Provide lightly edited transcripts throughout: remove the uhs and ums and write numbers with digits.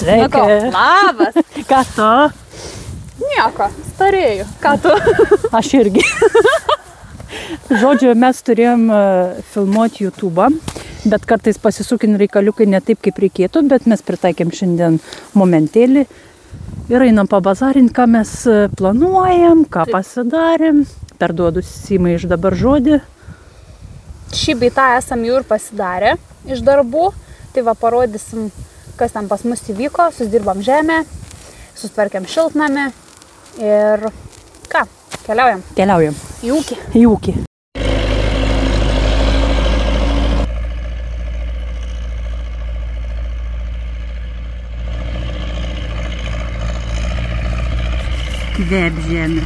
Sveiki. Labas. Ką tu? Nieko, starėjau. Ką tu? Aš irgi. Žodžiu, mes turėjom filmuoti YouTube'ą, bet kartais pasisukin reikaliukai ne taip, kaip reikėtų, bet mes pritaikėm šiandien momentėlį ir einam pabazarinti, ką mes planuojam, ką pasidarėm. Perduodu Simai iš dabar žodį. Šį beitą esam jau ir pasidarę iš darbų, tai va parodysim, kas ten pas mus įvyko, susidirbam žemę, susitvarkėm šiltnamį ir ką, keliaujam. Keliaujam. Į ūkį. Į ūkį. Kvep žemė.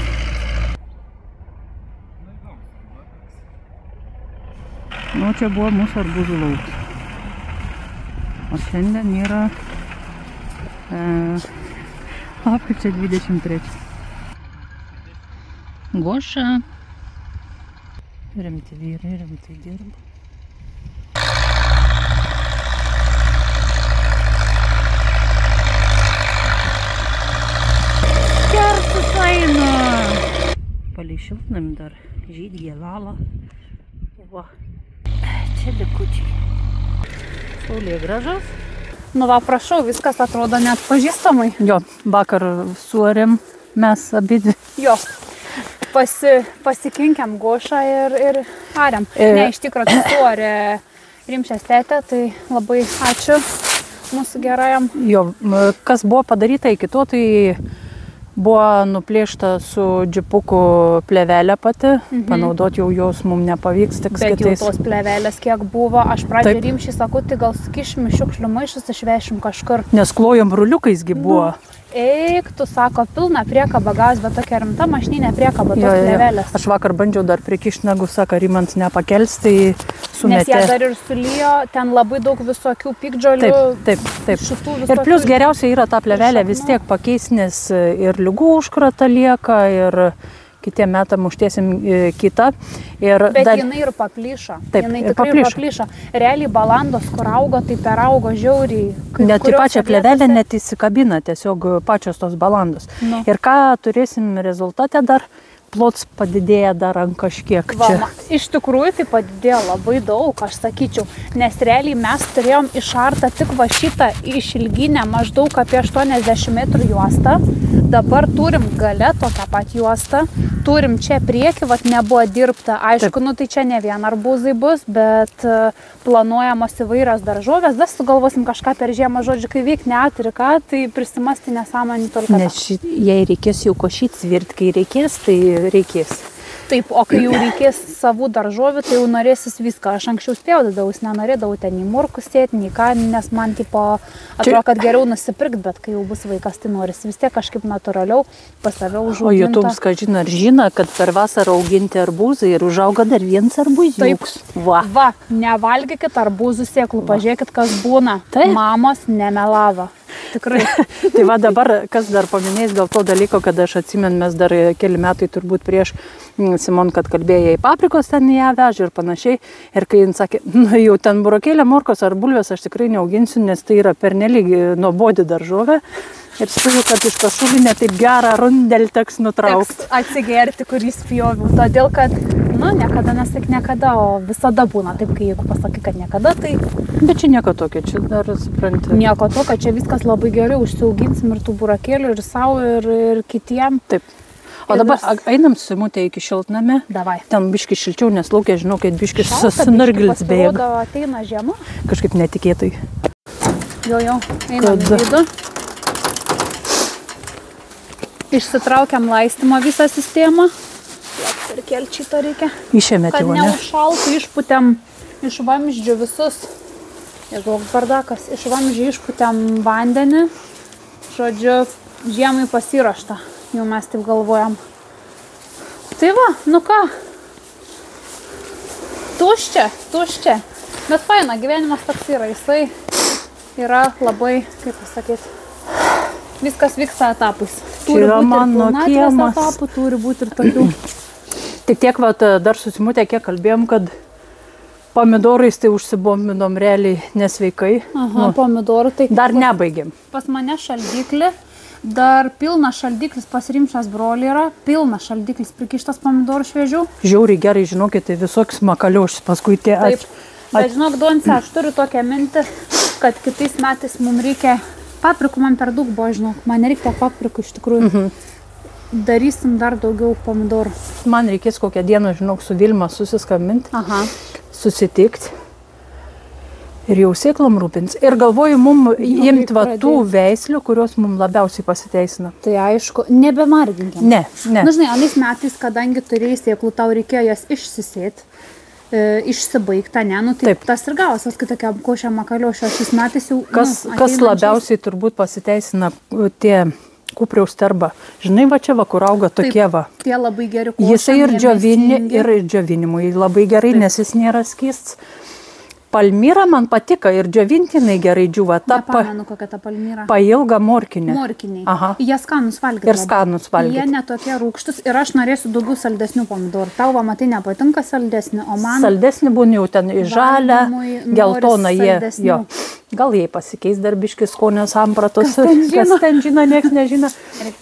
Nu, čia buvo mūsų arbūzų laukas. O šiandien yra lapkričio 23. Goša. Rimti vyrai, rimtai dirba. Kertus eina. Palei šiltnamį dar žydgė lala. Va. Čia likučiai. Saulė gražus. Nu va, prašau, viskas atrodo net pažįstamai. Jo, vakar suarėm mes abidvi. Jo, pasikinkiam Gošą ir arėm. Ne, iš tikrųjų, tai suarė Rimšės tetė, tai labai ačiū mūsų gerajam. Jo, kas buvo padaryta iki to, tai buvo nuplėšta su džipuku plevelė pati, panaudoti jau jos mums nepavyks, tik Bet kitais. jau tos plevelės kiek buvo, aš pradžią Rimšį sakau, tai gal skišim šiukšlių maišus, išvešim kažkur. Nes klojom ruliukaisgi buvo. Eik, tu sako, pilna priekaba gaus, bet tokia rimta mašininė priekaba tos plevelės. Aš vakar bandžiau dar prikišti, negu sako, Rimant nepakels, tai sumetė. Nes jie dar ir sulijo, ten labai daug visokių pikdžiolių. Taip. Ir plus geriausia yra ta plevelė vis tiek pakeis, nes ir ligų užkratą lieka, ir kitiem metam užtiesim kitą. Bet jinai ir paplyšo. Taip, jinai tikrai paplyšo. Realiai balandos, kur augo, tai peraugo žiauriai. Net į pačią plevelę net įsikabina tiesiog pačios tos balandos. Nu. Ir ką turėsim rezultate dar? Plots padidėja dar ant kažkiek čia. Iš tikrųjų tai padidėjo labai daug, aš sakyčiau, nes realiai mes turėjom išartą tik va šitą išilginę maždaug apie 80 metrų juostą, dabar turim gale tokią pat juostą, turim čia priekį, vat nebuvo dirbta, aišku, nu tai čia ne vien arbūzai bus, bet planuojamos įvairios daržovės, dar sugalvosim kažką per žiemą, žodžiu, kai vyk neturi ką, tai prisimasti nesąmonį tolkata. Nes jei reikės jau košyt svirt, kai reikės, tai reikės. Taip, o kai jau reikės savų daržovių, tai jau norėsis viską. Aš anksčiau spjaudydavau, nenorėdavau ten nei morkų sėti, nei ką, nes man tipo atrodo, kad geriau nusipirkti, bet kai jau bus vaikas, tai norisi vis tiek kažkaip natūraliau pas save užauginta. O YouTube'as, ką žino, ar žino, kad per vasarą auginti arbūzai ir užauga dar vienas arbūziukas. Va, nevalgykit arbūzų sėklų, pažiūrėkit, kas būna. Taip. Mamos nemelavo. Tikrai. Tai va dabar, kas dar paminės dėl to dalyko, kad aš atsimenu, mes dar keli metai turbūt prieš Simon, kad kalbėjai paprikos ten ją vežė ir panašiai. Ir kai jis sakė, nu jau ten burokėlė, morkos ar bulvės aš tikrai neauginsiu, nes tai yra pernelyg nuobodi daržovė. Ir spėju, kad iš pašulinę taip gerą rundelį teks nutraukti. Teks atsigerti, kurį spjoviau. Todėl, kad, nu, niekada nesakyk niekada, o visada būna taip, kai jeigu pasakai, kad niekada, tai... Bet čia nieko tokio, čia dar supranti. Nieko tokio, čia viskas labai gerai, užsiauginsim ir tų burokėlių, ir savo, ir kitiem. Taip. O dabar einam Simutė iki šiltnamį. Davai. Ten biški šilčiau, nes laukia, žinau, kad biški sunarglis bėga. Ateina žiema. Kažkaip netikėtai. Jo, einam į vidų. Išsitraukiam laistymo visą sistemą. Per kelčytą reikia. Išėmėte, kad neužšaltų, išputėm iš vamzdžių visus. Jeigu bardakas, iš vamzdžių išputėm vandenį. Žodžiu, žiemai pasiruošta. Jau mes taip galvojam. Tai va, nu ką. Tuščia. Bet faina, gyvenimas toks yra. Jisai yra labai, kaip pasakyti, viskas vyksta etapais. Turi būti ir pilnatvės etapų, turi būti ir tokių. Tik tiek, dar susimutė, kiek kalbėjom, kad Pomidorais tai užsibombinom realiai nesveikai. Aha, pomidorų tai... Dar nebaigėm. Pas mane šaldiklį, dar pilnas šaldiklis pas Rimšas brolį yra, pilnas šaldiklis prikištas pomidorų šviežių. Žiauriai gerai, žinokit, tai visokius makaliušius paskui tie... Taip, bet žinok, Donce, aš turiu tokią mintį, kad kitais metais mums reikia... Paprikų man per daug buvo, žinok, man nereikia paprikų iš tikrųjų. Darysim dar daugiau pomidorų. Man reikės kokią dieną, žinok, su Vilma susiskambinti, susitikti ir jau sėklom rūpins. Ir galvoju, imti va tų veislių, kurios mums labiausiai pasiteisina. Tai aišku, nebemarginkim. Ne. Na, žinai, anais metais, kadangi turėjai sėklų, tau reikėjo jas išsisėti, išsibaigta, ne? Nu, taip tas ir gavos, kai tokia košė makaliošio, šis metais jau... Kas labiausiai turbūt pasiteisina tie... Kupriaus terba. Žinai, va čia va, kur auga tokie va. Tie labai geri košam. Jisai ir džiovinimui labai gerai, nes jis nėra skysts. Palmyra man patiko ir džiovintinai gerai džiuva. Nepamenu, kokia ta palmyra. Pailga morkinė. Morkiniai. Aha. Jie skanus valgyti. Ir skanus valgyti. Jie netokie rūgštus ir aš norėsiu daugiau saldesnių pomidorų. Tau, va, matai, nepatinka saldesni, o man... Saldesni būna jau ten žalia, geltona jie. Jo. Gal jai pasikeis darbiškis skonio sampratos. Kas ten žino, nieks nežino.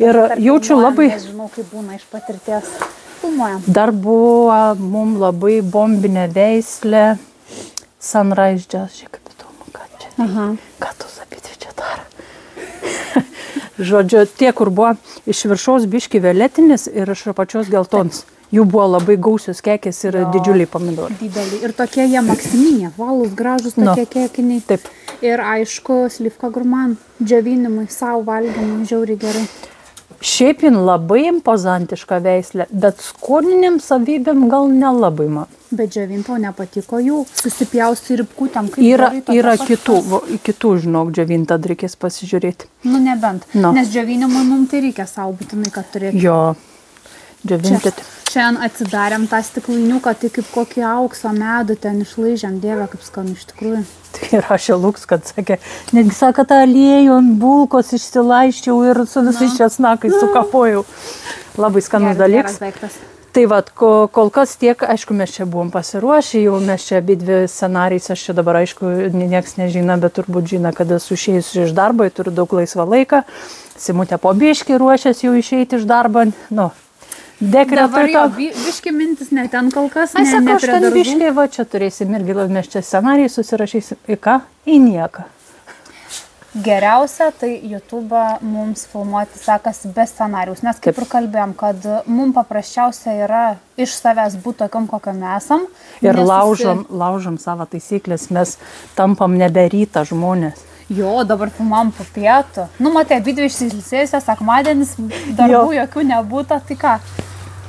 Ir jaučiu labai... Nežinau, kaip būna iš patirties. Filmuojam. Dar buvo mums labai bombinė veislė. Sunrise Jazz, žiūrėk, kaip įdomu, ką čia. Ką tu zabyti čia daro? Žodžiu, tie, kur buvo iš viršaus biški violetinis ir iš apačios geltons. Jų buvo labai gausios kekės ir didžiuliai pomidorai. Dideliai. Ir tokie jie maksiminė, valus, gražus tokie kekiniai. Taip. Ir aišku, slivka gurman, džiovinimui, savo valgymui, žiauriai gerai. Šiaip jin labai impozantiška veislė, bet skoniniam savybėm gal nelabai man. Bet džiovinto nepatiko jų, susipjausti ribkutėm. Yra kitų, žinok, džiovintą reikės pasižiūrėti. Nu, nebent. Nes džiovinimui mums tai reikia savo būtinai, kad turėtų. Jo, džiovinti. Šiandien atsidarėm tą stiklainiuką, tai kaip kokį aukso medų ten išlaižėm, dieve, kaip skanu iš tikrųjų. Tai rašė Luks, kad sakė, netgi sako, tą aliejų ant bulkos išsilaiščiau ir su visais česnakais sukapojau. Labai skanus dalykas. Tai vat, kol kas tiek, aišku, mes čia buvom pasiruošę, jau mes čia abidvi scenarijais, aš čia dabar, aišku, nieks nežino, bet turbūt žino, kad esu išėjusi iš darbo, turiu daug laisvą laiką. Simutė po biškį ruošiasi jau išeiti iš darbo, nu, dekretui. Dabar jo, biški mintis ne ten kol kas, ne prie darbų. Aš ten biškį, va, čia turėsim irgi, mes čia scenarijai susirašysim. Į ką? Į nieką. Geriausia, tai YouTube mums filmuoti sekasi be scenarijaus, nes kaip ir kalbėjom, kad mums paprasčiausia yra iš savęs būti tokiam, kokiam esam. Ir laužom savo taisyklės, mes tampam neberytą žmonės. Jo, dabar filmuojam po pietų. Nu, matė, abidvi išsilsėjusios, sekmadienis, darbų jokių nebūta, tai ką?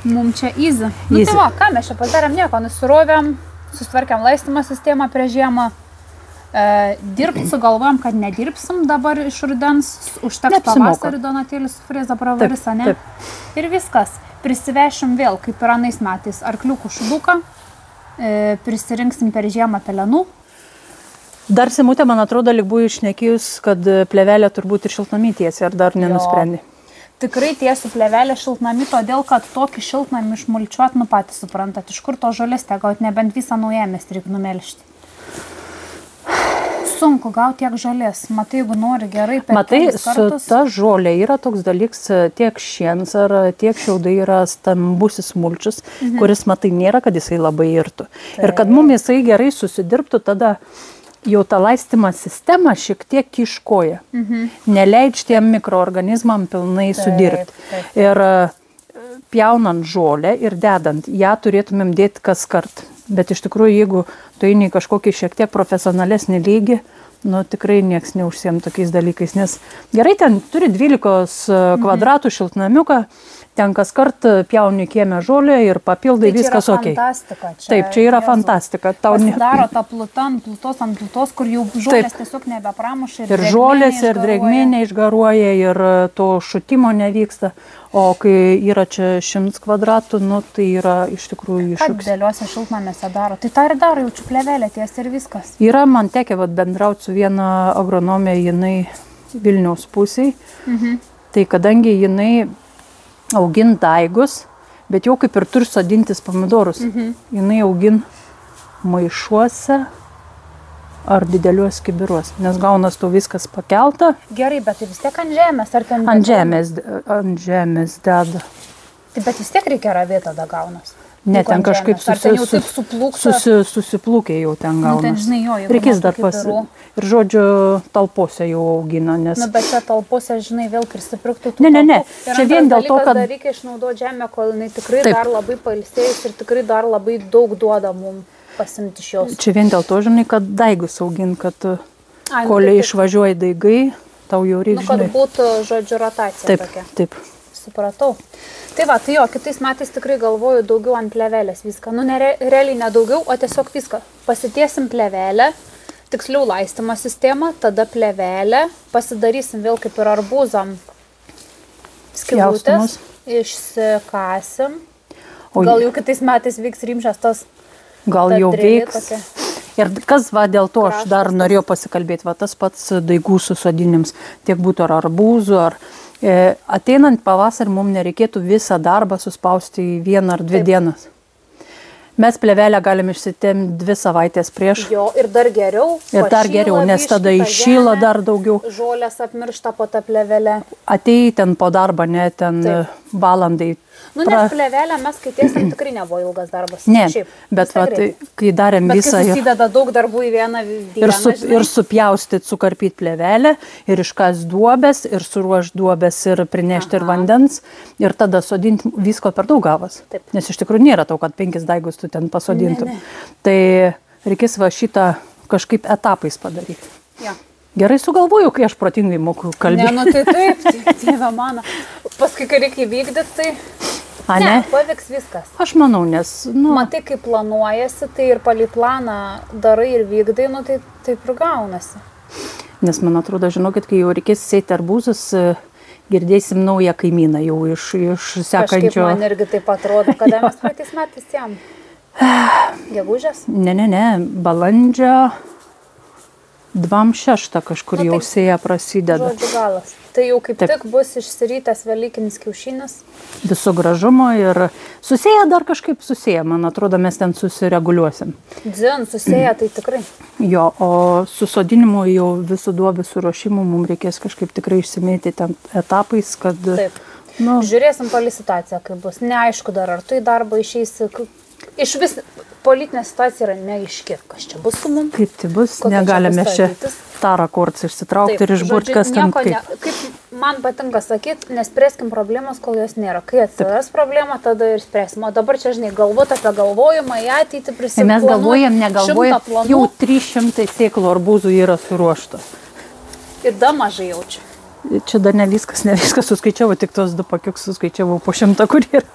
Mums čia easy. Nu, tai va, ką mes čia padarėm nieko, nusirovėm, susitvarkėm laistymo sistemą prie žiemą. Dirbti sugalvojom, kad nedirbsim dabar iš rudens, užteks pavasarį Donatėlis su freza pravarys, ne? Ir viskas. Prisivešim vėl, kaip ir anais metais, arkliukų šuduką, prisirinksim per žiemą pelenų. Dar Simutė, man atrodo, lyg buvo išnekėjus, kad plevelė turbūt ir šiltnamį tiesi, ar dar nenusprendė? Tikrai tiesiu plevelę šiltnamį, todėl, kad tokį šiltnamį išmulčiuot, nu patys suprantat, iš kur to žolės tegauti, nebent visą naujamiestį reikia numelžti. Sunku gauti tiek žolės. Matai, jeigu nori gerai per kelis kartus. Su ta žolė yra toks dalyks, tiek šiens ar tiek šiaudai yra stambusis mulčius, kuris, matai, nėra, kad jisai labai irtų. Ir kad mums jisai gerai susidirbtų, tada jau ta laistymo sistema šiek tiek kiškoja. Neleidž tiem mikroorganizmam pilnai sudirbti. Ir pjaunant žolę ir dedant, ją turėtumėm dėti kas kart. Bet iš tikrųjų, jeigu tu eini kažkokį šiek tiek profesionalesnį lygį, nu tikrai nieks neužsiem tokiais dalykais, nes gerai ten turi 12 kvadratų šiltnamiuką, ten kas kart pjauni kiemę žolę ir papildai viskas ok. Taip, čia yra fantastika. Pasidaro ta pluta ant plutos, kur jau žolės tiesiog nebepramuša. Ir žolės, ir drėgmė neišgaruoja, ir to šutimo nevyksta. O kai yra čia 100 kvadratų, nu tai yra iš tikrųjų iššūkis. Kad dėliuose šiltnamiuose daro. Tai tą ir daro, jaučiu plevelę ties ir viskas. Yra man tekę bendrauti su viena agronomė, jinai Vilniaus pusėj. Tai kadangi jinai augint daigus, bet jau kaip ir turi sodintis pomidorus. Jinai augin maišuose ar dideliuos kibiruos, nes gaunas tau viskas pakelta. Gerai, bet tai vis tiek ant žemės, ar ten... Ant žemės deda. Tai bet vis tiek reikia ravėti tada gaunas. Ne, ten kažkaip susiplūkė jau ten gaunas. Nu, ten, žinai, jo, reikės dar ir žodžiu talpose jau augina, nes... Nu, bet čia talpose, žinai, vėl prisipirktų tų Ne. Čia vien dėl to, kad... Dar reikia išnaudoti žemę, kol jinai tikrai dar labai pailsėjus ir tikrai dar labai daug duoda mums pasimti iš jos. Čia vien dėl to, žinai, kad daigus augin, kad kol išvažiuoja daigai, tau jau reikia, žinai. Nu, kad būtų, žodžiu, rotacija tokia. Taip. Supratau. Tai va, tai jo, kitais metais tikrai galvoju daugiau ant plevelės viską. Nu, realiai ne daugiau, o tiesiog viską. Pasitiesim plevelę, tiksliau laistymo sistemą, tada plevelę, pasidarysim vėl kaip ir arbūzam skylutės, išsikasim. Gal jau kitais metais vyks rimšas tas... Gal jau veiks. Ir kas va dėl to aš dar norėjau pasikalbėti, va tas pats daigų susodinims, tiek būtų ar arbūzų, ar ateinant pavasarį mums nereikėtų visą darbą suspausti į 1 ar 2 dienas. Mes plevelę galim išsitemti 2 savaitės prieš. Jo, ir dar geriau. Ir dar geriau, nes tada iššyla dar daugiau. Žolės apmiršta po tą plevelę. Atėjai ten po darbą, ne ten valandai. Nu, nes plevelę mes skaitėsim tikrai nebuvo ilgas darbas. Ne, bet va, kai darėm visą... Bet kai susideda daug darbų į vieną dieną, ir supjaustyt, sukarpyt plevelę, ir iškas duobės, ir suruoš duobės, ir prinešti ir vandens, ir tada sodinti visko per daug gavas. Taip. Nes iš tikrųjų nėra tau, kad 5 daigus tu ten pasodintum. Ne. Tai reikės va šitą kažkaip etapais padaryti. Ja. Gerai sugalvoju, kai aš protingai moku kalbėti. Ne, nu tai taip, tėve mano. Paskui, kai reikia įvykdyti, tai... Ne, pavyks viskas. Aš manau, nes... Nu... Matai, kaip planuojasi, tai ir palei planą darai ir vykdai, nu tai taip ir gaunasi. Nes man atrodo, žinokit, kai jau reikės sėti arbūzus, girdėsim naują kaimyną jau iš sekančio... Kažkaip man irgi taip atrodo, kada mes praeitais metais jam. Gegužės? Ne, balandžio 26 kažkur jau sėja prasideda. Žodžiu galas. Tai jau kaip tik bus išsirytas velykinis kiaušinis. Visų gražumo ir susėja dar kažkaip susėja, man atrodo, mes ten susireguliuosim. Dzin, susėja tai tikrai. Jo, o susodinimu jau visų duobių suruošimų mums reikės kažkaip tikrai išsimėti ten etapais, kad... Taip. Nu, žiūrėsim palį situaciją, kaip bus. Neaišku dar, ar tu į darbą išeisi... Iš vis politinė situacija yra neaiški, kas čia bus su mums. Kaip tai bus, negalime čia tą rakortą išsitraukti ir išbūti, kas ten kaip. Kaip man patinka sakyti, nespręskim problemos, kol jos nėra. Kai atsiras problema, tada ir spręsim. O dabar čia, žinai, galvoti apie galvojimą, į ateitį prisiplanuoti. Mes galvojam, negalvojam, jau 300 sėklų arbūzų yra suruošta. Ir da mažai jaučiu. Čia dar ne viskas suskaičiavau, tik tos 2 pakiukus suskaičiavau po 100, kur yra.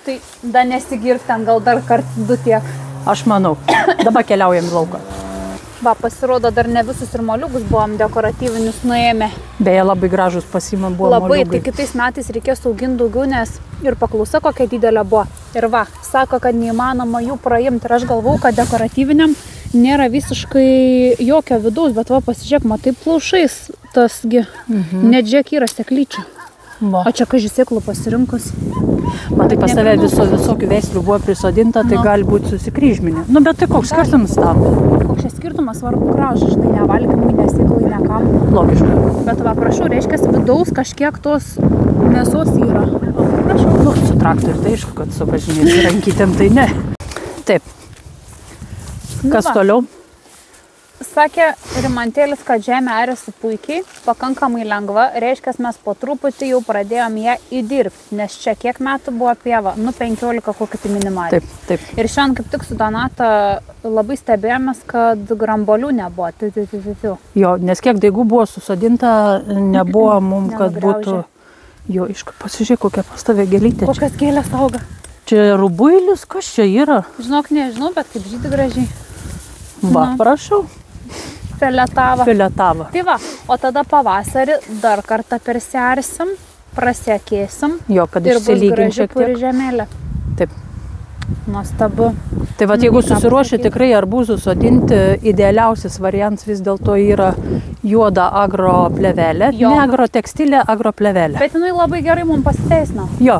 Tai da nesigirk ten, gal dar kart 2 tiek. Aš manau. Dabar keliaujam į lauką. Va, pasirodo, dar ne visus ir moliukus buvom dekoratyvinius nuėmę. Beje, labai gražus pasimą buvo labai, moliukai. Tai kitais metais reikės auginti daugiau, nes ir paklausa kokia didelė buvo. Ir va, sako, kad neįmanoma jų praimti. Ir aš galvau, kad dekoratyviniam nėra visiškai jokio vidaus, bet va, pasižiūrėk, matai plaušais tasgi. Net žiūrėk yra seklyčių. O čia kažkai sėklų pasirinkus. Matai, pas tave visokių veislių buvo prisodinta, tai gali būti susikryžminė. Nu, bet tai koks skirtumas tam? Koks čia skirtumas, svarbu gražu, žinai, nevalgymui, nesėklai, nekam. Logiška. Bet va, prašau, reiškia, vidaus kažkiek tos mėsos yra. Prašau. Nu, su traktoriu tai aišku, kad su važinės rankytėm, tai ne. Taip. Kas toliau? Sakė Rimantėlis, kad žemė arėsi puikiai, pakankamai lengva, reiškia, mes po truputį jau pradėjom ją įdirbti, nes čia kiek metų buvo pieva, 15 kokį tai minimaliai. Taip. Ir šiandien kaip tik su Donata labai stebėjomės, kad grambolių nebuvo. Jo, nes kiek daigų buvo susodinta, nebuvo mums, kad būtų... Jo, pasižiūrėk, kokia pas tave gėlytė. Kokias gėlės auga. Čia rubuilis, kas čia yra? Žinok, nežinau, bet kaip žydi gražiai. Va, prašau. Filetava. Tai va, o tada pavasarį dar kartą persiarsim, prasiekėsim. Jo, kad išsilygint šiek tiek. Žemėlė. Taip. Nuostabu. Tai va, jeigu susiruoši tikrai arbūzų sodinti, idealiausias variantas vis dėlto yra juoda agroplevelė. Ne agrotekstilė, agroplevelė. Bet jinai labai gerai mums pasiteisino. Jo,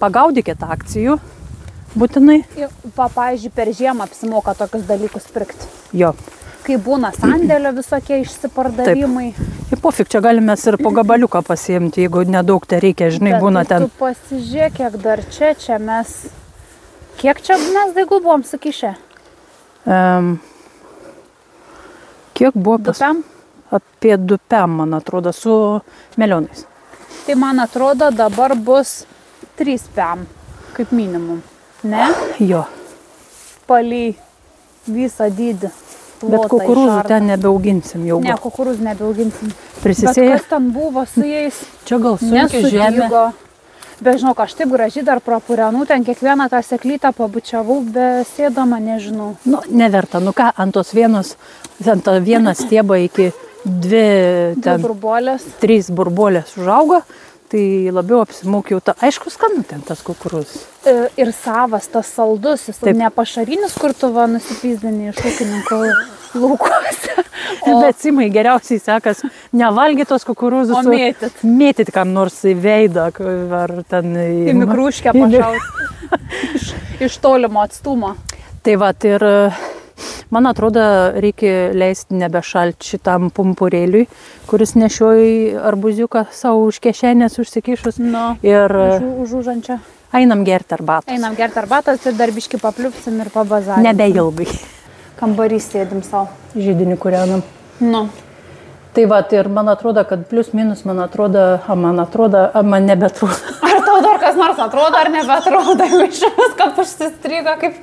pagaudykit akcijų. būtinai. Pavyzdžiui, per žiemą apsimoka tokius dalykus pirkti. Jo. Kai būna sandėlio visokie išsipardavimai. Ir pofik, čia galime ir po gabaliuką pasiimti, jeigu nedaug tai reikia, žinai, Bet būna ten. Tu pasižiūrėk, kiek dar čia mes... Kiek čia mes daigų buvom sukišę? Kiek buvo pas... Dupiam? Apie 2 pem, man atrodo, su melionais. Tai man atrodo dabar bus 3 pem, kaip minimum. Ne? Jo. Palei visą dydį. Bet kukurūzų ten nebeauginsim jau. Ne, kukurūzų nebeauginsim. Prisisėję. Bet kas ten buvo su jais? Čia gal sunkiai žemė. Bet žinau, aš taip gražiai dar prapurenų, ten kiekvieną tą seklytę pabučiavau, besėdama, nežinau. Nu, neverta, nu ką, ant tos vienos, ant to vieną stiebą iki 2, ten 3 burbolės užauga, tai labiau apsimaukiau tą, aišku, skanu ten tas kukurūzas. Ir savas, tas saldus, jis ne pašarinis, kur tu va nusipyzdini iš ūkininkų laukuose. Bet Simai geriausiai sekas nevalgyti tos kukurūzus, o mėtyt. Mėtyt kam nors į veidą, ar ten į mikrūškę pašaut iš tolimo atstumo. Tai va, ir man atrodo, reikia leisti nebešalti šitam pumpurėliui, kuris nešioja arbuziuką savo už kišenės užsikišus. Nu, ir užužančią. Einam gerti arbatos. Einam gerti arbatos ir dar biškį papliupsim ir pabazarinsim. Nebeilgai. Kambarį sėdim savo. Židinį kūrenam. Nu. Tai va, ir man atrodo, kad plius minus, man man nebetrodo. Ar tau dar kas nors atrodo, ar nebeatrodo, jau iš viskas užsistrigo kaip...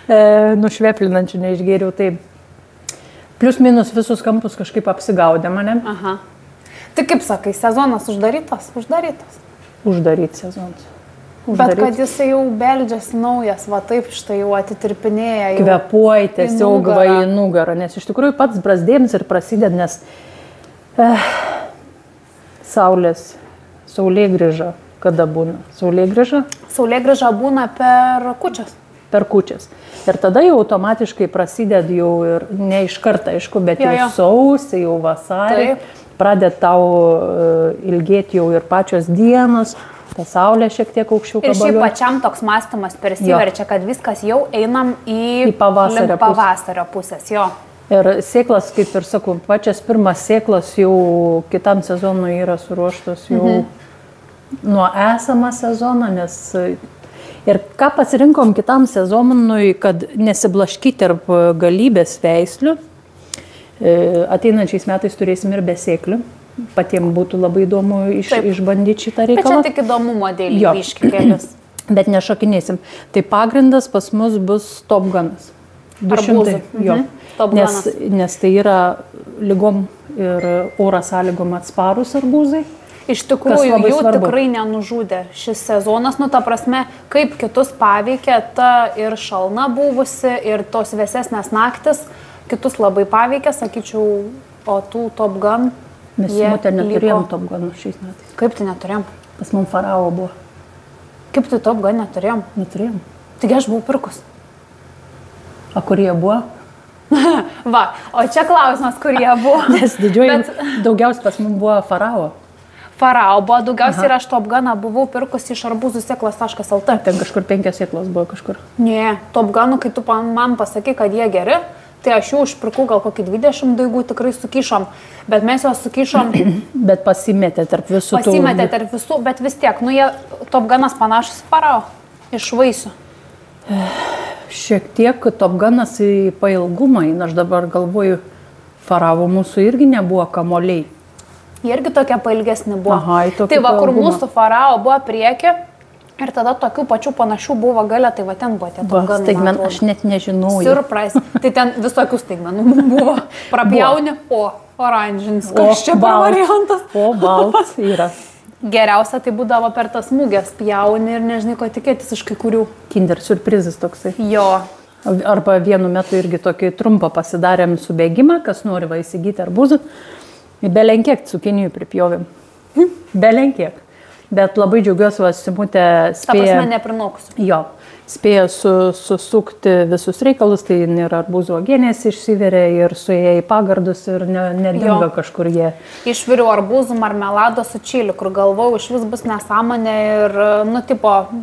Nušveplinančių neišgėriau, tai plius minus visus kampus kažkaip apsigaudė mane. Aha. Tai kaip sakai, sezonas uždarytas? Uždaryt sezonas. Bet kad jisai jau beldžiasi naujas, va taip štai jau atitirpinėja. Kvepuoja tiesiog va į nugarą, nes iš tikrųjų pats brazdėjimas ir prasideda, nes saulėgrįža kada būna? Saulėgrįža? Saulėgrįža būna per kūčias. Per kūčias. Ir tada jau automatiškai prasideda jau ir ne iš karto, aišku, bet jau sausį, jau vasarį. Pradeda tau ilgėti jau ir pačios dienos, ta saulė šiek tiek aukščiau kabaliuoja. Ir šiaip pačiam toks mąstymas persiverčia, kad viskas jau einam į pavasario pusės. Jo. Ir sėklas, kaip ir sakau, pačias pirmas sėklas jau kitam sezonui yra suruoštos jau nuo esamą sezoną, nes... Ir ką pasirinkom kitam sezonui, kad nesiblaškyti tarp galybės veislių. Ateinančiais metais turėsim ir besėklių. Patiems būtų labai įdomu išbandyti šitą reikalą. Bet čia tik įdomumo dėl iškėlės. Bet nešokinėsim. Tai pagrindas pas mus bus Top Gunas. 200. Jo. Nes tai yra lygom ir oro sąlygom atsparus arbūzai. Iš tikrųjų, jų tikrai nenužudė šis sezonas, nu ta prasme, kaip kitus paveikė ta ir šalna buvusi, ir tos vėsesnės naktis, kitus labai paveikė, sakyčiau, o tų Top Gun. Mes su moter neturėjom Top Gunų šiais metais. Kaip tai neturėjom? Pas man Farao buvo. Kaip tai Top Gun neturėjom? Neturėjom. Taigi aš buvau pirkus. A kur jie buvo? Va, o čia klausimas, kur jie buvo. Nes daugiausiai pas man buvo Farao. Farao buvo daugiausiai ir aš Top Guną buvau pirkusi iš arbūzusėklas.lt. Ten kažkur 5 sėklos buvo kažkur. Ne, Top Gunų, kai tu man pasakai, kad jie geri, tai aš jų užpirkau gal kokį 20 daigų tikrai sukišom, bet mes juos sukišom. Bet pasimetė tarp visų. Pasimetė tarp visų, bet vis tiek, nu jie Top Gunas panašus į Farao, iš vaisių. Šiek tiek Top Gunas į pailgumą, aš dabar galvoju, Farao mūsų irgi nebuvo kamoliai. Jie irgi tokia pailgesnė buvo. Aha, tai va, kur mūsų Farao buvo prieki ir tada tokių pačių panašių buvo gale, tai va ten buvo tie Top Gunai. Staigmen, aš net nežinau. Surprise. Tai ten visokių staigmenų buvo. Prapjauni, oranžinis. Kas čia variantas? O, baltas yra. Geriausia tai būdavo per tas smūgės pjauni ir nežinai, ko tikėtis iš kai kurių. Kinder surprizas toksai. Jo. Arba vienu metu irgi tokį trumpą pasidarėm subėgimą, kas nori va įsigyti arbūzų. Belenkiek cukinijų pripjovėm. Belenkiek. Bet labai džiaugiuosi, va, Simutė spėja. Ta prasme, neprinaukusiu. Jo. spėja susukti visus reikalus, tai nėra arbūzų uogienės išsiveria ir suėję į pagardus ir nedinga kažkur jie. Išviriu arbūzų marmelado su čili, kur galvojau, iš vis bus nesąmonė ir,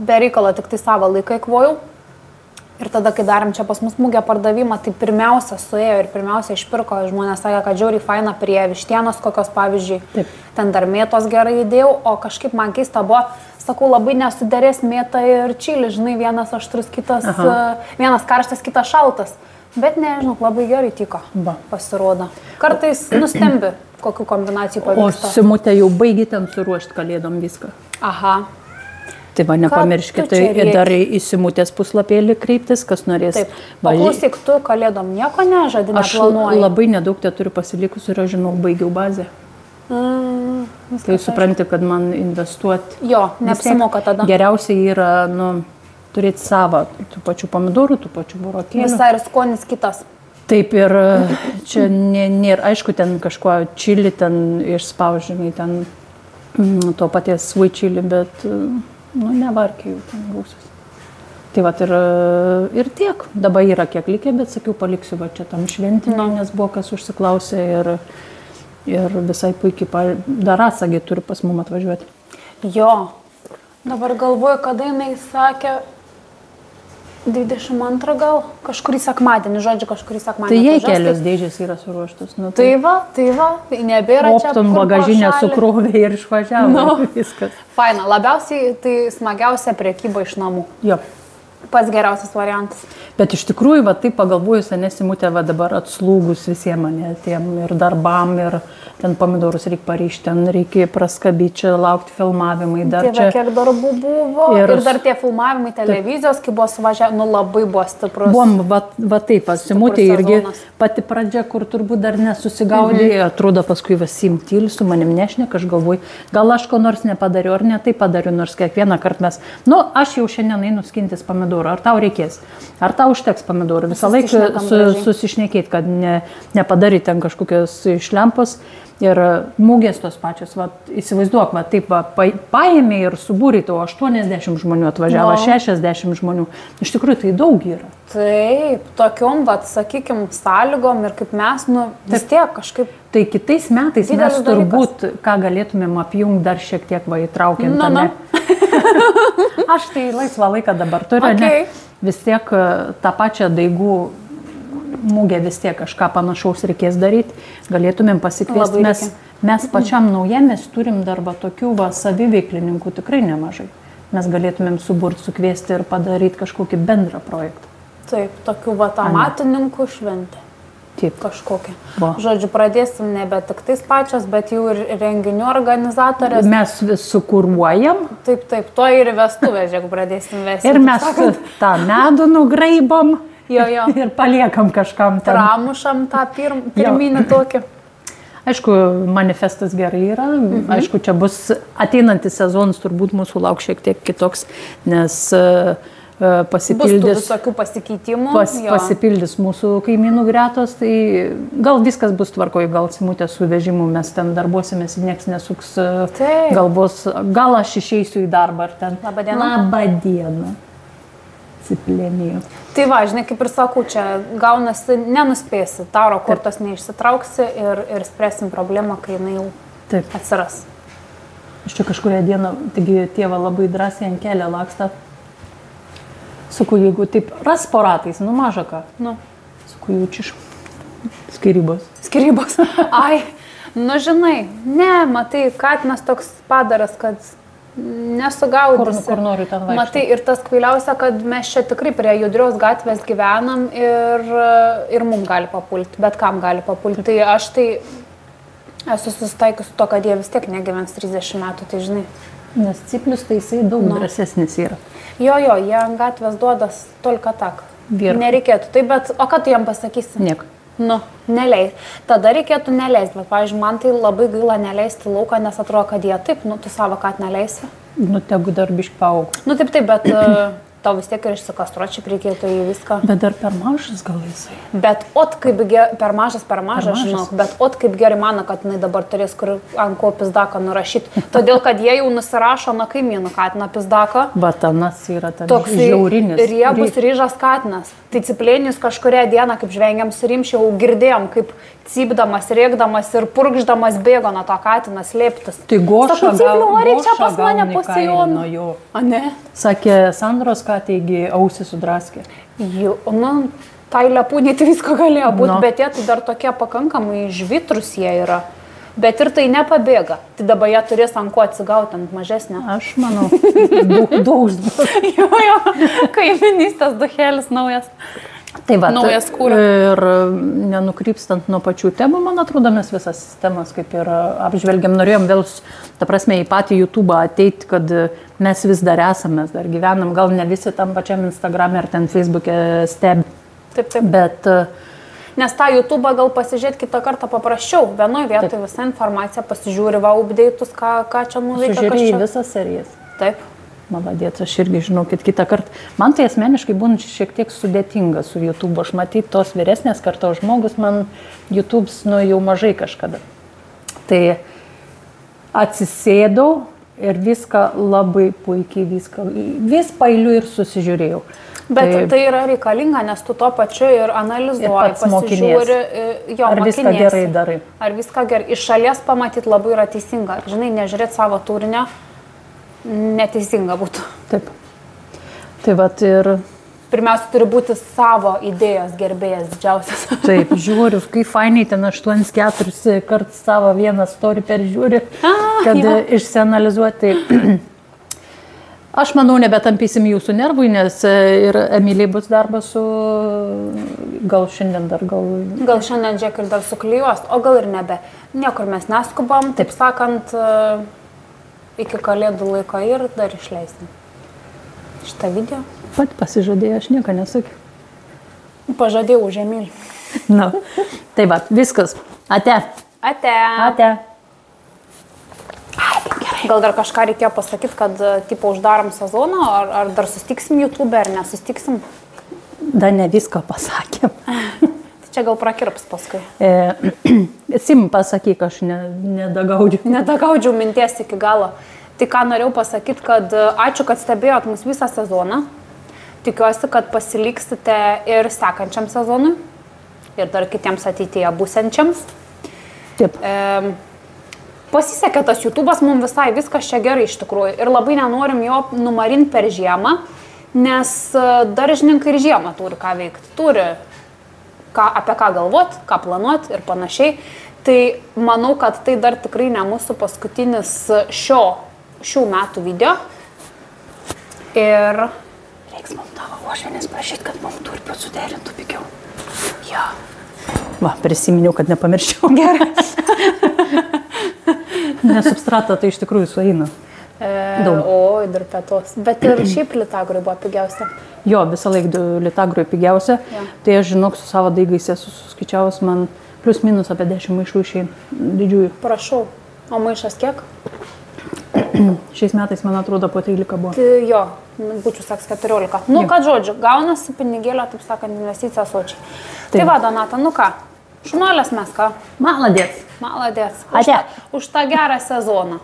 be reikalo tik tai savo laiką eikvojau. Ir tada, kai darėm čia pas mus mugę pardavimą, tai pirmiausia suėjo ir pirmiausia išpirko. Žmonės sakė, kad žiauriai faina prie vištienos kokios, pavyzdžiui. Taip. Ten dar mėtos gerai įdėjau, o kažkaip man keista buvo, sakau, labai nesuderės mėta ir čili, žinai, vienas aštrus, vienas karštas, kitas šaltas. Bet nežinau, labai gerai tiko, pasirodo. Kartais nustembi, kokių kombinacijų pavyksta. O Simutė jau baigi ten suruošti kalėdom viską. Aha. Tai va, nepamirškite, dar į Simutės puslapėlį kreiptis, kas norės. Taip. Paklausyk, tu kalėdom nieko nežadi, neplanuoji? Aš labai nedaug te turiu pasilikus ir aš žinau, baigiau bazę. Tai supranti, kad man investuoti. Jo, neapsimoka tada. Geriausiai yra, turėti savą, tų pačių pomidorų, tų pačių burokėlių. Visai ir skonis kitas. Taip ir čia nėra, aišku, ten kažko čili, ten išspaužinai, ten to paties sweet chili, bet... nevarkiai jau ten gausius. Tai vat ir tiek. Dabar yra kiek likę, bet sakiau, paliksiu va čia tam šventinį, nes buvo kas užsiklausė ir visai puikiai dar atsagi turi pas mum atvažiuoti. Jo. Dabar galvoju, kada jinai sakė 22 gal, kažkurį sekmadienį, kažkurį sekmadienį. Tai jei kelios dėžės yra suruoštos. Tai va, nebėra čia. Optum bagažinę sukrovė ir išvažiavo. Viskas. Faina, labiausiai tai smagiausia prekyba iš namų. Jo. Pats geriausias variantas. Bet iš tikrųjų, va taip pagalvojus, Simutė va dabar atslūgus visiems mane, tiem ir darbam, ir ten pomidorus reikia paryšti, ten reikia praskabyti, čia laukti filmavimai. Dar čia kiek darbų buvo ir dar tie filmavimai televizijos, kai buvo suvažiavę, labai buvo stiprus. Buvom, va taip, Simutė irgi pati pradžia, kur turbūt dar nesusigaudė, atrodo paskui simtyli su manim nešneka, aš galvoju, gal aš ko nors nepadariu, ar ne tai padariu, nors kiekvieną kartą mes, aš jau šiandien einu skintis pomidorų, ar tau reikės, ar tau užteks pomidorų, visą laiką susišnekėti, kad nepadaryti ten kažkokios išlempos. Ir mūgės tos pačios, įsivaizduok, taip paėmė ir subūrė, o 80 žmonių atvažiavo, 60 žmonių. Iš tikrųjų, tai daug yra. Taip, tokiom, sakykim, sąlygom ir kaip mes, vis tiek kažkaip. Tai kitais metais mes turbūt, ką galėtumėm apjungti dar šiek tiek įtraukiant. Aš tai laisvą laiką dabar turiu, vis tiek tą pačią daigų mūgę vis tiek kažką panašaus reikės daryti, galėtumėm pasikviesti. Mes pačiam naujamės turim darbą tokių saviveiklininkų tikrai nemažai. Mes galėtumėm sukviesti ir padaryti kažkokį bendrą projektą. Taip, tokių amatininkų šventė. Taip. Kažkokia. Žodžiu, pradėsim nebe tik tais pačios, bet jau ir renginių organizatorės. Mes sukuruojam. Taip, to ir vestuvės, jeigu pradėsim vesti. Ir mes tą medų nugraibom. Jo. Ir paliekam kažkam ten. Pramušam tą pirminį tokį. Aišku, manifestas gerai yra. Aišku, čia bus ateinantis sezonas, turbūt mūsų lauks šiek tiek kitoks, nes pasipildys visokių pasikeitimų. Pasipildys mūsų kaimynų gretos, tai gal viskas bus tvarkoj, gal Simutė su vežimu mes ten darbuosimės, nieks nesuks galvos, gal aš išeisiu į darbą ar ten. Labadiena. Ciplėmėjo. Tai va, žinai, kaip ir sakau, čia gaunasi, nenuspėsi, taro kortos neišsitrauksi ir spręsim problemą, kai jinai jau atsiras. Aš čia kažkuria diena, taigi tėva labai drąsiai ant kelio laksta. Sakau, jeigu taip ras po ratais, maža ką. Sakau, jaučiš. Skyrybos. Ai, žinai, matai, katinas toks padaras, kad nesugaudysi. Kur noriu ten vaikščioti. Matai, ir tas kvailiausia, kad mes čia tikrai prie Judriaus gatvės gyvenam ir mums gali papulti, bet kam gali papulti. Tai aš esu susitaikius su to, kad jie vis tiek negyvens 30 metų, tai žinai. Nes Ciplius tai jisai daug drąsesnis yra. Jo, jie ant gatvės duodas tolka tak. Nereikėtų. Tai bet, o ką tu jam pasakysi? Nieko. Neleis. Tada reikėtų neleisti, bet, pavyzdžiui, man tai labai gaila neleisti lauką, nes atrodo, kad jie taip, tu savo kat neleisi. Tegu dar bišk paaug. Taip, bet tau vis tiek ir išsikastruočiai reikėtų į viską. Bet dar per mažas gal jisai. Bet kaip per mažas, žinok, bet kaip gerai mano, kad jinai dabar turės kur ant ko pizdaką nurašyti. Todėl, kad jie jau nusirašo nuo kaimynų katiną pizdaką. Batanas yra ten toksai žiaurinis. Riebus ryžas katinas. Tai Ciplėnius kažkurią dieną, kaip žvengiam su Rimšiu, girdėjom, kaip cypdamas, rėkdamas ir purkšdamas bėgo nuo to katiną slėptis. Tai Goša čia pas mane pasijono. A ne? Sakė, Sandros katėgi ausį sudraskė. Jau, tai lepūnė tai visko galėjo būti, bet jie tai dar tokie pakankamai žvitrus jie yra. Bet ir tai nepabėga. Tai dabar jie turės ant ko atsigauti, ant mažesnę. Aš manau, du uždus. Jo, kaiminystės duhelis naujas. Tai va, naujas kūras. Ir nenukrypstant nuo pačių temų, man atrodo, mes visas sistemas kaip ir apžvelgiam. Norėjom vėl, ta prasme, į patį YouTube ateiti, kad mes vis dar esame, mes dar gyvenam, gal ne visi tam pačiam Instagram'e ar ten Facebook'e stebi. Taip. Bet... Nes tą YouTube gal pasižiūrėti kitą kartą paprasčiau. Vienoje vietoje visą informaciją pasižiūri, update'us, ką čia nuveikia. Žiūrėjai visas serijas. Taip. Maladėt, aš irgi žinokit kitą kartą. Man tai asmeniškai būna šiek tiek sudėtinga su YouTube. Aš matyt, tos vyresnės kartos žmogus, man YouTube's jau mažai kažkada. Tai atsisėdau ir viską labai puikiai, vis pailiu ir susižiūrėjau. Bet tai yra reikalinga, nes tu to pačiu ir analizuoji, pasižiūri, ar viską gerai darai. Ar viską gerai. Iš šalies pamatyti labai yra teisinga. Žinai, nežiūrėti savo turinio, neteisinga būtų. Taip. Tai vat ir... Pirmiausia, turi būti savo idėjos gerbėjas didžiausias. Taip, žiūriu, kaip fainiai ten 8-4 kartus savo vieną story peržiūri, kad išsianalizuoti. Aš manau, nebetampysim jūsų nervui, nes ir Emilijai bus darbas su... Gal šiandien dar, Gal šiandien Džekil dar suklijuos, o gal ir nebe. Niekur mes neskubam, taip sakant, iki kalėdų laiko ir dar išleisim šitą video. Pat pasižadėjau, aš nieko nesakiau. Pažadėjau už Emilį. Na, tai va, viskas. Ate. Gal dar kažką reikėjo pasakyti, kad tipo uždarom sezoną, ar dar sustiksim YouTube, ar nesustiksim? Dar ne viską pasakėm. Tai čia gal prakirps paskui. Sim pasakyk, aš nedagaudžiu. Nedagaudžiau minties iki galo. Tai ką norėjau pasakyti, kad ačiū, kad stebėjot mus visą sezoną. Tikiuosi, kad pasiliksite ir sekančiam sezonui, ir dar kitiems ateityje būsiančiams. Taip. Pasisekė tas YouTube'as, mums visai viskas čia gerai iš tikrųjų. Ir labai nenorim jo numarinti per žiemą, nes daržininkai ir žiemą turi ką veikti. Turi apie ką galvoti, ką planuoti ir panašiai. Tai manau, kad tai dar tikrai ne mūsų paskutinis šių metų video. Ir... Reiks mums tavo uošvienės prašyti, kad mums turpių suderintų pigiau. Jo. Va, prisiminiau, kad nepamirščiau. Gerai. Nesubstratą tai iš tikrųjų sueina. Oi, dar pėtos. Bet ir šiaip Litagrai buvo pigiausia. Jo, visą laiką Litagrai pigiausia. Ja. Tai aš žinok, su savo daigais esu suskaičiavus, man plius minus apie 10 maišų išeina didžiųjų. Prašau. O maišas kiek? Šiais metais, man atrodo, po 13 buvo. Jo, būčiau saks 14. Nu, kad žodžiu, gaunasi pinigėlio, taip sakant, investicija sočiai. Tai va, Donata, nu ką? Šunuolės mes ką? Maladės. Už tą gerą sezoną.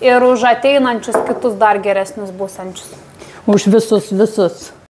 Ir už ateinančius kitus dar geresnius būsančius. Už visus.